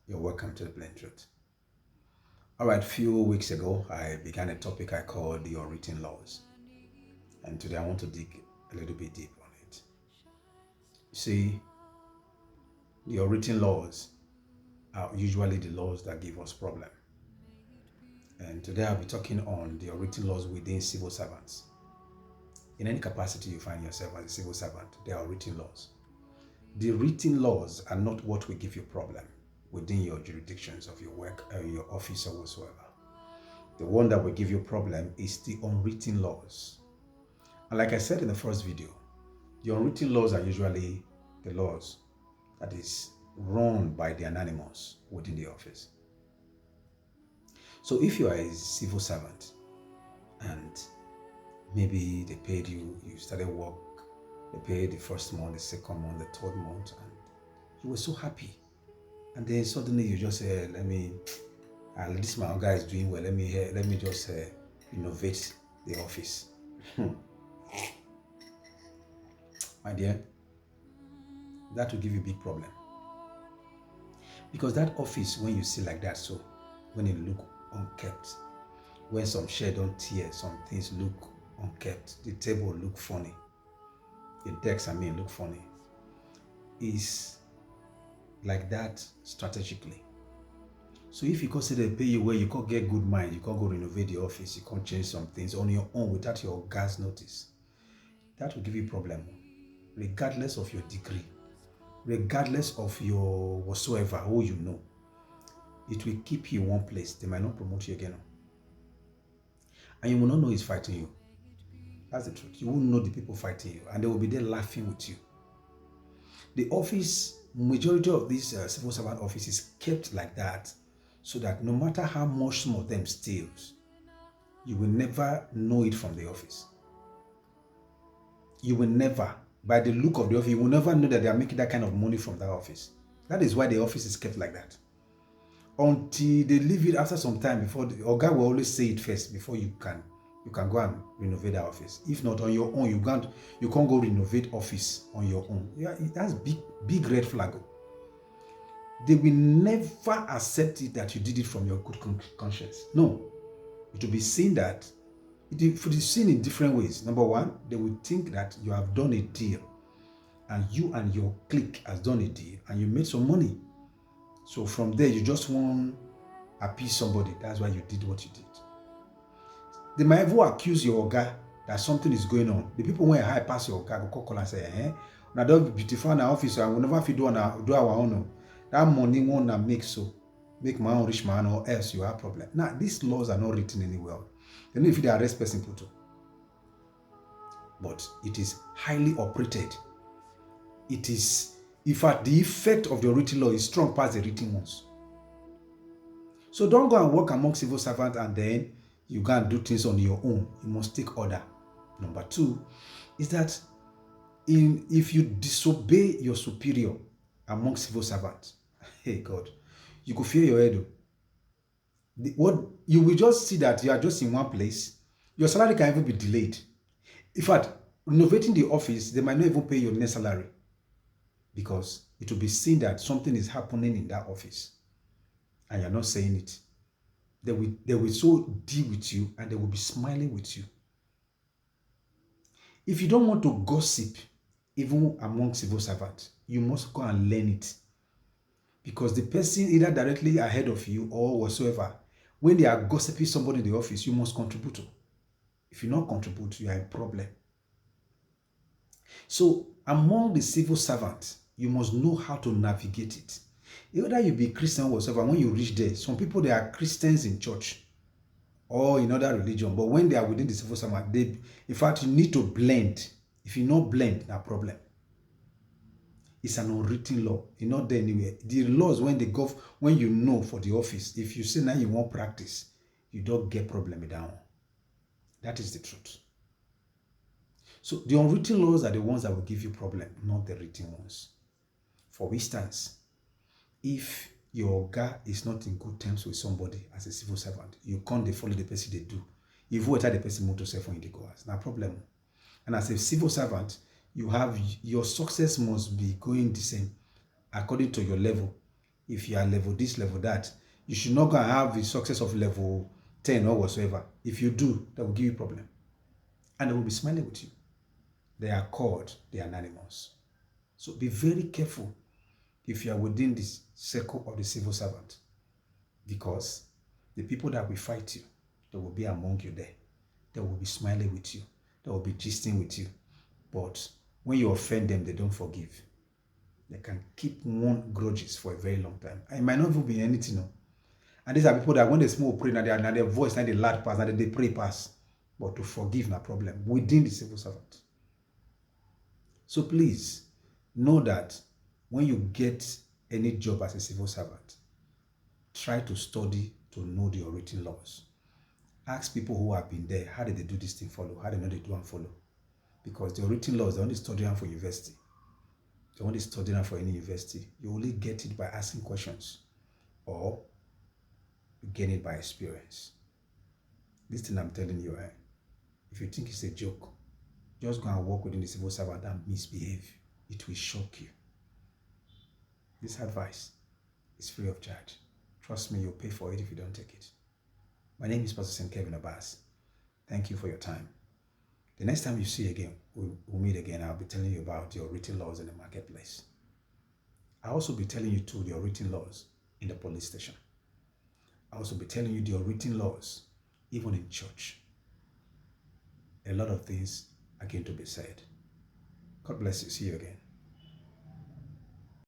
You're welcome to the Plain Truth. All right, few weeks ago, I began a topic I called the unwritten laws. And today I want to dig a little bit deep on it. You see, the unwritten laws are usually the laws that give us problem. And today I'll be talking on the unwritten laws within civil servants. In any capacity you find yourself as a civil servant, there are written laws. The written laws are not what will give you problem within your jurisdictions of your work or your office or whatsoever. The one that will give you problem is the unwritten laws. And like I said in the first video, the unwritten laws are usually the laws that is run by the anonymous within the office. So if you are a civil servant and maybe they paid you, you started work, they paid the first month, the second month, the third month, and you were so happy. And then suddenly you just say, this my guy is doing well, let me just innovate the office. My dear, that will give you a big problem. Because that office, when you see like that, so when it look unkept, when some shade don't tear, some things look unkept, the table look funny, the decks look funny, is like that strategically. So if you consider pay you where you can't get good mind, you can't go renovate the office, you can't change some things on your own without your gas notice, that will give you problem, regardless of your degree, regardless of your whatsoever, who you know. It will keep you in one place. They might not promote you again. And you will not know it's fighting you. That's the truth. You won't know the people fighting you, and they will be there laughing with you. The office, majority of these civil servant offices kept like that, so that no matter how much some of them steals, you will never know it from the office. You will never, by the look of the office, you will never know that they are making that kind of money from that office. That is why the office is kept like that. Until they leave it after some time, before the Oga will always say it first before you can go and renovate that office. If not on your own, you can't go renovate office on your own. Yeah, that's big red flag. They will never accept it that you did it from your good conscience. No, it will be seen that it will be seen in different ways. Number one, they will think that you have done a deal, and you and your clique has done a deal, and you made some money. So from there, you just want to appease somebody. That's why you did what you did. They might even accuse your Oga that something is going on. The people when high pass your Oga go call and say, now don't be beautiful in our office, and we never do our own. That money won't make my own rich man, or else you have problem. Now, these laws are not written anywhere. They know if they arrest person put to. But it is highly operated. It is, in fact, the effect of the written law is strong past the written ones. So don't go and work among civil servants and then you go and do things on your own. You must take order. Number two is that if you disobey your superior among civil servants, hey God, you could fear your head. What you will just see that you are just in one place. Your salary can even be delayed. In fact, renovating the office, they might not even pay your next salary, because it will be seen that something is happening in that office and you're not saying it. They will so deal with you, and they will be smiling with you. If you don't want to gossip, even among civil servants, you must go and learn it. Because the person either directly ahead of you or whatsoever, when they are gossiping somebody in the office, you must contribute to. If you not contribute, you are in problem. So among the civil servants, you must know how to navigate it. Whether you be Christian or whatever, when you reach there, some people, they are Christians in church or in other religion, but when they are within the civil servant, in fact, you need to blend. If you not blend, no problem. It's an unwritten law. You're not there anywhere. The laws, when they go, when you know for the office, if you say now you want practice, you don't get problem down. That is the truth. So the unwritten laws are the ones that will give you problem, not the written ones. For instance, if your Oga is not in good terms with somebody as a civil servant, you can't follow the person they do. If you enter the person motor cell phone in the goers, no problem. And as a civil servant, you have your success must be going the same according to your level. if you are level this, level that, you should not go and have the success of level 10 or whatsoever. If you do, that will give you a problem. And they will be smiling with you. They are called the anonymous. So be very careful if you are within this circle of the civil servant, because the people that will fight you, they will be among you there. They will be smiling with you. They will be gisting with you. But when you offend them, they don't forgive. They can keep one grudges for a very long time. It might not even be anything. No? And these are people that when they smoke pray, now their voice, now they loud pass, now they pray pass. But to forgive no problem within the civil servant. So please know that when you get any job as a civil servant, try to study to know the written laws. Ask people who have been there, how did they do this thing follow? How do they know they do and follow? Because the written laws, they only study them for university. They only study them for any university. You only get it by asking questions, or you gain it by experience. This thing I'm telling you, if you think it's a joke, just go and work within the civil servant and misbehave. It will shock you. This advice is free of charge. Trust me, you'll pay for it if you don't take it. My name is Pastor St. Kevin Abbas. Thank you for your time. The next time you see again, we'll meet again, I'll be telling you about your written laws in the marketplace. I'll also be telling you too your written laws in the police station. I'll also be telling you your written laws even in church. A lot of things are going to be said. God bless you. See you again.